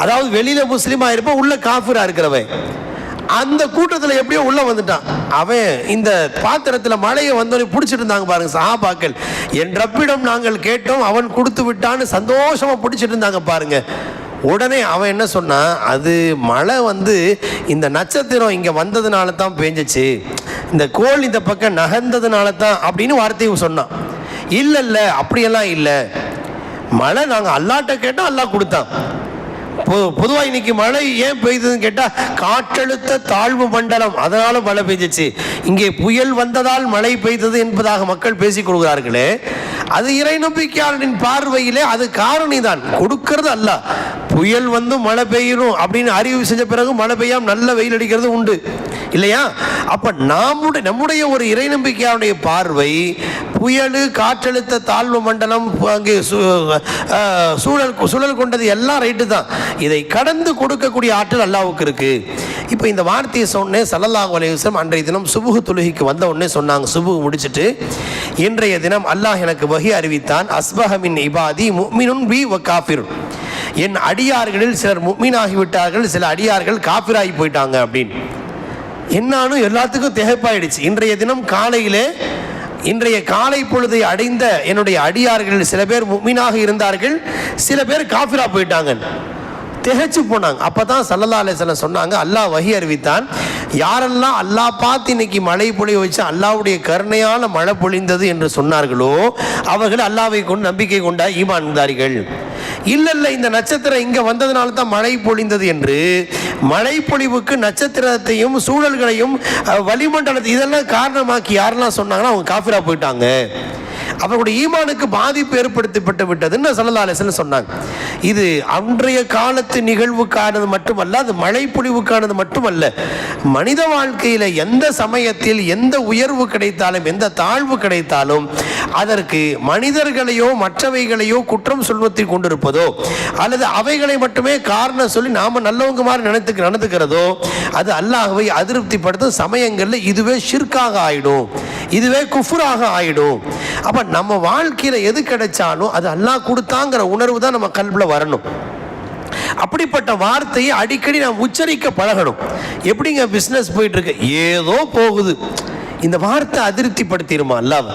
அதாவது வெளியில முஸ்லீமா இருப்பான், உள்ள காஃபிரா இருக்கிறவன். அந்த கூட்டத்தில் எப்படியோ உள்ள வந்துட்டான். அவன் இந்த பாத்திரத்தில் மழையை வந்தோடனே பிடிச்சிட்டு இருந்தாங்க பாருங்க சஹாபாக்கள். என் ரப்பிடம் நாங்கள் கேட்டோம், அவன் கொடுத்து விட்டான்னு சந்தோஷமா பிடிச்சிட்டு இருந்தாங்க பாருங்க. உடனே அவன் என்ன சொன்னான், அது மழை இந்த நட்சத்திரம் இங்கே வந்ததுனால தான் பெஞ்சிச்சு, இந்த கோள் இந்த பக்கம் நகர்ந்ததுனால தான் அப்படின்னு வார்த்தையை சொன்னான். இல்லை இல்லை, அப்படியெல்லாம் இல்லை, மழை நாங்கள் அல்லாட்ட கேட்டோம், அல்லாஹ் கொடுத்தான். பொதுவாக இன்னைக்கு மழை ஏன் பெய்யுதுன்னு கேட்டால் காற்றழுத்த தாழ்வு மண்டலம், அதனால மழை பெய்ஞ்சிச்சு. இங்கே புயல் வந்ததால் மழை பெய்தது என்பதாக மக்கள் பேசிக் கொள்கிறார்களே, அது இறை நம்பிக்கையாளரின் பார்வையிலே அது காரணிதான், கொடுக்கிறது அல்லாஹ். புயல் வந்து மழை பெய்யணும் அப்படின்னு அறிவு செஞ்ச பிறகு மழை பெய்யாம நல்ல வெயில் அடிக்கிறது உண்டு இல்லையா? அப்ப நம்முடைய ஒரு இறை நம்பிக்கையாவுடைய பார்வை புயல், காற்றழுத்த தாழ்வு மண்டலம், அங்கே சூழல் கொண்டது எல்லாம் ரைட்டு தான். இதை கடந்து கொடுக்கக்கூடிய ஆற்றல் அல்லாஹ்வுக்கு இருக்கு. இப்போ இந்த வார்த்தையை சொன்னேன் ஸல்லல்லாஹு அலைஹி வஸல்லம் அன்றைய தினம் சுபுஹ் தொழுகைக்கு வந்த உடனே சொன்னாங்க. சுபுஹ் முடிச்சுட்டு இன்றைய தினம் அல்லாஹ் எனக்கு வஹி அறிவித்தான், அஸ்பஹ மின் இபாதி முஃமினுன் பி வ காஃபிருன். என் அடியார்களில் சிலர் முஃமினாகிவிட்டார்கள், சில அடியார்கள் காஃபிராகி போயிட்டாங்க அப்படின்னு. என்னாலும் எல்லாத்துக்கும் திகைப்பாயிடுச்சு. இன்றைய தினம் காலையிலே இன்றைய காலை பொழுதை அடைந்த என்னுடைய அடியார்கள் சில பேர் முஃமினாக இருந்தார்கள், சில பேர் காஃபிரா போயிட்டாங்க. திகைச்சு போனாங்க. அப்பதான் ஸல்லல்லாஹு அலைஹி வஸல்லம் சொன்னாங்க, அல்லாஹ் வஹி அறிவித்தான், யாரெல்லாம் அல்லாஹ் பார்த்து இன்னைக்கு மழை பொழிய வச்சு அல்லாஹ்வுடைய கருணையான மழை பொழிந்தது என்று சொன்னார்களோ அவர்கள் அல்லாஹ்வை கொண்டு நம்பிக்கை கொண்ட ஈமான்தாரிகள். இல்ல இந்த நட்சத்திரம் இங்க வந்ததுனால தான் மழை பொழிந்தது என்று மழை பொழிவுக்கு நட்சத்திரத்தையும் சூழல்களையும் வளிமண்டலத்தை இதெல்லாம் காரணமாக்கி யாரெல்லாம் சொன்னாங்கன்னா அவங்க காஃபிரா போயிட்டாங்க, அவர்களுடைய ஈமானுக்கு பாதிப்பு ஏற்படுத்தப்பட்டு விட்டதுன்னு ஸல்லல்லாஹு அலைஹி வஸல்லம் சொன்னாங்க. இது அன்றைய காலத்து நிகழ்வுக்கானது மட்டுமல்ல, அது மழை பொழிவுக்கானது மட்டுமல்ல. மனித வாழ்க்கையில் எந்த சமயத்தில் எந்த உயர்வு கிடைத்தாலும் எந்த தாழ்வு கிடைத்தாலும் அதற்கு மனிதர்களையோ மற்றவைகளையோ குற்றம் சொல்வதை கொண்டிருப்பதோ அல்லது அவைகளை மட்டுமே காரணம் சொல்லி நாம நல்லவங்க மாதிரி நடந்துக்கிறதோ அது அல்லாஹ்வை அதிருப்திப்படுத்தும் சமயங்களில் இதுவே ஷிர்காக ஆயிடும், இதுவே குஃப்ராக ஆயிடும். அப்ப நம்ம வாழ்க்கையில எது கிடைச்சாலும் அது அல்லாஹ் கொடுத்தாங்கிற உணர்வு தான் நம்ம கல்வில வரணும். அப்படிப்பட்ட வார்த்தையை அடிக்கடி நாம் உச்சரிக்க பழகணும். எப்படிங்க பிசினஸ் போயிட்டு இருக்கு, ஏதோ போகுது, இந்த வார்த்தை அதிருப்திப்படுத்திடுமா அல்லாஹ்?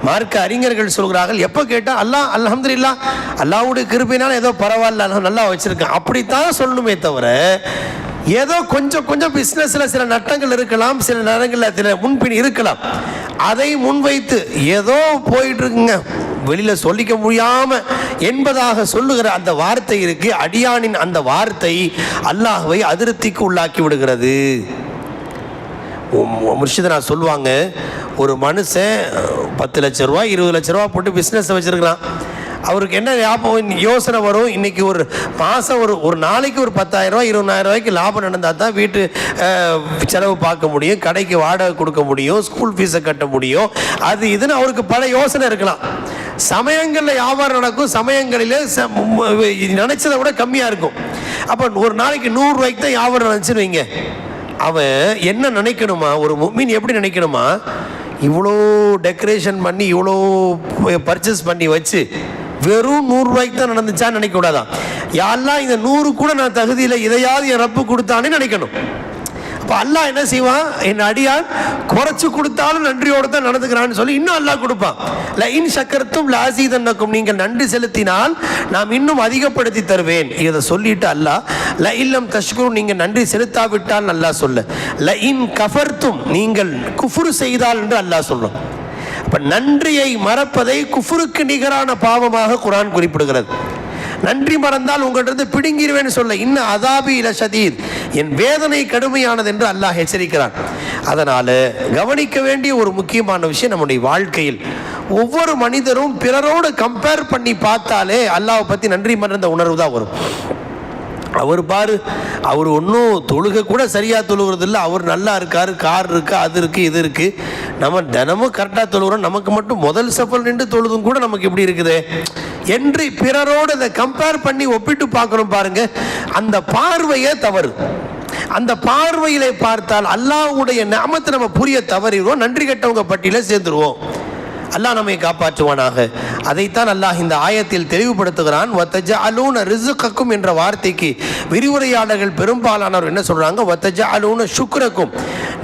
மார்க்க அறிஞர்கள் சொல்கிறார்கள், எப்போ கேட்டால் அல்லாஹ் அல்ஹம்துலில்லாஹ் அல்லாஹ்வுடைய கிருபையினால ஏதோ பரவாயில்ல நல்லா வச்சிருக்கேன் அப்படித்தான் சொல்லணுமே தவிர ஏதோ கொஞ்சம் பிஸ்னஸில் சில நட்டங்கள் இருக்கலாம், சில நேரங்களில் சில முன்பின் இருக்கலாம், அதை முன்வைத்து ஏதோ போயிட்டு இருக்குங்க வெளியில் சொல்லிக்க முடியாம என்பதாக சொல்லுகிற அந்த வார்த்தை இருக்கு. அடியானின் அந்த வார்த்தை அல்லாஹ்வை அதிருப்திக்கு உள்ளாக்கி விடுகிறது. முர்ஷிதனா சொல்லுவாங்க, ஒரு மனுஷன் 10 லட்ச ரூபா 20 லட்ச ரூபா போட்டு பிஸ்னஸ் வச்சிருக்கிறான். அவருக்கு என்ன லாபம் யோசனை வரும், இன்னைக்கு ஒரு மாதம் ஒரு நாளைக்கு ஒரு 10,000 ரூபா 20,000 ரூபாய்க்கு லாபம் நடந்தால் தான் வீட்டு செலவு பார்க்க முடியும், கடைக்கு வாடகை கொடுக்க முடியும், ஸ்கூல் ஃபீஸை கட்ட முடியும், அது இதுன்னு அவருக்கு பல யோசனை இருக்கலாம். சமயங்களில் வியாபாரம் நடக்கும், சமயங்களில் நினைச்சதை விட கம்மியாக இருக்கும். அப்போ ஒரு நாளைக்கு 100 ரூபாய்க்கு தான் வியாபாரம் நினச்சின்னு வைங்க. அவன் என்ன நினைக்கணுமா, ஒரு முஃமின் எப்படி நினைக்கணுமா, இவ்வளோ டெக்கரேஷன் பண்ணி இவ்வளோ பர்ச்சேஸ் பண்ணி வச்சு வெறும் 100 ரூபாய்க்கு தான் நடந்துச்சான்னு நினைக்க கூடாதான். யாரெல்லாம் இந்த 100 கூட நான் தகுதியில் இதையாவது என் ரப்பு கொடுத்தானே நினைக்கணும். அப்போ அல்லாஹ் என்ன செய்வான், என் அடியான் குறைச்சு கொடுத்தாலும் நன்றியோடு தான் நடந்துக்கிறான்னு சொல்லி இன்னும் அல்லாஹ் கொடுப்பான். லஇன் ஷக்கர்தும் லஅஸீதன்னக்கும், நீங்கள் நன்றி செலுத்தினால் நாம் இன்னும் அதிகப்படுத்தி தருவேன். இதை சொல்லிட்டு அல்லாஹ் லஇல்லம் தஷ்குரு, நீங்கள் நன்றி செலுத்தாவிட்டால் அல்லாஹ் சொல்ல, லஇன் கஃபர்தும், நீங்கள் குஃப்ரு செய்தால் என்று அல்லாஹ் சொல்றோம். அப்ப நன்றியை மறப்பதை குஃப்ருக்கு நிகரான பாவமாக குர்ஆன் குறிப்பிடுகிறது. நன்றி மறந்தால் உங்கள்கிட்ட பிடுங்கிடுவேன்னு சொல்ல, இன்னும் அதாபி இல ஷதீத், என் வேதனை கடுமையானது என்று அல்லாஹ் எச்சரிக்கிறான். அதனால கவனிக்க வேண்டிய ஒரு முக்கியமான விஷயம், நம்முடைய வாழ்க்கையில் ஒவ்வொரு மனிதரும் பிறரோடு கம்பேர் பண்ணி பார்த்தாலே அல்லாஹ்வை பற்றி நன்றி மறந்த உணர்வு தான் வரும். அவர் பாரு, அவர் ஒன்றும் தொழுகை கூட சரியாக தொழுகிறது இல்லை, அவர் நல்லா இருக்கார், கார் இருக்குது, அது இருக்குது, இது இருக்குது, நம்ம தினமும் கரெக்டாக தொழுகிறோம், நமக்கு மட்டும் முதல் சஃபல் நின்று தொழுதும் கூட நமக்கு எப்படி இருக்குது என்று பிறரோடு அதை கம்பேர் பண்ணி ஒப்பிட்டு பார்க்கணும் பாருங்க. அந்த பார்வையே தவறு. அந்த பார்வையிலே பார்த்தால் அல்லாஹ்வுடைய நிஅமத்தை நம்ம புரிய தவறிடுவோம், நன்றி கெட்டவங்க பட்டியல சேர்ந்துருவோம். அல்லாஹ் நம்மை காப்பாற்றுவானாக. அதைத்தான் அல்லாஹ் இந்த ஆயத்தில் தெளிவுபடுத்துகிறான். வத்தஜஅலூன ரிஸ்கக்கும் என்ற வார்த்தைக்கு விரிவுரையாளர்கள் பெரும்பாலானவர் என்ன சொல்றாங்க, வத்தஜஅலூன ஷுக்ரக்கும்,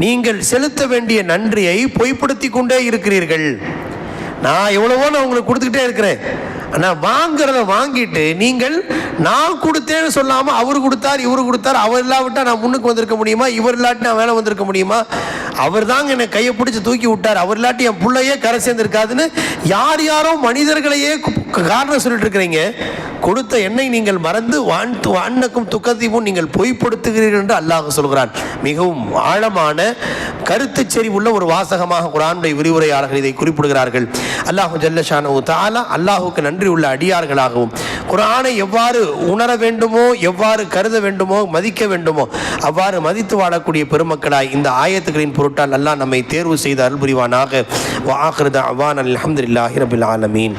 நீங்கள் செலுத்த வேண்டிய நன்றியை பொய்ப்படுத்தி கொண்டே இருக்கிறீர்கள். நான் எவ்வளவோ நான் உங்களுக்கு கொடுத்துக்கிட்டே இருக்கிறேன், நான் வாங்குறத வாங்கிட்டு நீங்கள் நான் கொடுத்தேன்னு சொல்லாமல் அவர் கொடுத்தார், இவர் கொடுத்தார், அவர் இல்லாவிட்டா நான் முன்னுக்கு வந்திருக்க முடியுமா, இவர் இல்லாட்டி நான் வேலை வந்திருக்க முடியுமா, அவர் தாங்க என்னை கையை பிடிச்சி தூக்கி விட்டார், அவர் இல்லாட்டி என் பிள்ளையே கரை சேர்ந்திருக்காதுன்னு யாரோ மனிதர்களையே காரணம் சொல்லிட்டு இருக்கிறீங்க. கொடுத்த எண்ணெய் நீங்கள் மறந்து வான்னக்கும் துக்கத்தையும் நீங்கள் பொய்ப்படுத்துகிறீர்கள் என்று அல்லாஹ் சொல்கிறான். மிகவும் ஆழமான கருத்து செறிவுள்ள ஒரு வாசகமாக குர்ஆனுடைய விரிவுரையாளர்கள் இதை குறிப்பிடுகிறார்கள். அல்லாஹு ஜல்ல ஷானஹு தஆலா அல்லாஹுக்கு நன்றி உள்ள அடியார்களாகவும் குர்ஆனை எவ்வாறு உணர வேண்டுமோ, எவ்வாறு கருத வேண்டுமோ, மதிக்க வேண்டுமோ அவ்வாறு மதித்து வாழக்கூடிய பெருமக்களாய் இந்த ஆயத்துக்களின் பொருட்டால் அல்லாஹ் நம்மை தேர்வு செய்து அருள் புரிவானாக. வ ஆகிரு தஅவானா அல்ஹம்துலில்லாஹி ரப்பில் ஆலமீன்.